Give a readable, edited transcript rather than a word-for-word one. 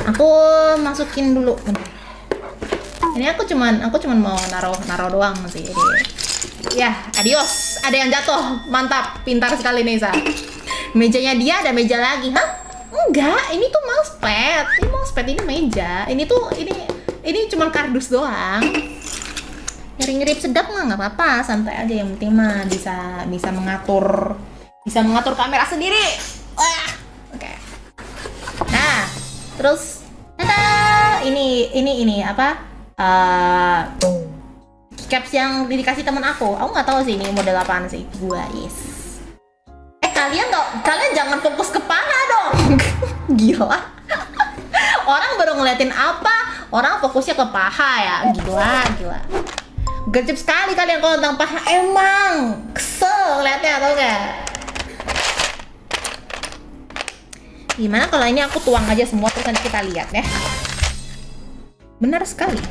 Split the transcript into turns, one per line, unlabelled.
Aku masukin dulu. Bentar. Ini aku cuman mau naruh doang sih. Ya, adios. Ada yang jatuh. Mantap, pintar sekali Neza. Mejanya dia ada meja lagi, hah? Enggak, ini tuh mousepad. Ini mousepad, ini meja. Ini cuman kardus doang. Ngirip sedap mah nggak apa-apa, santai aja. Yang penting mah bisa mengatur kamera sendiri. Wah, oke. Nah, terus, tada! Ini apa? Caps yang dikasih temen aku nggak tahu sih ini model apaan sih, guys. Kalian jangan fokus ke paha dong. Gila. Orang baru ngeliatin apa, orang fokusnya ke paha ya. Gila. Gercep sekali kalian kalau tentang paha, emang kesel liatnya atau enggak? Gimana kalau ini aku tuang aja semua terus nanti kita lihat ya. Benar sekali.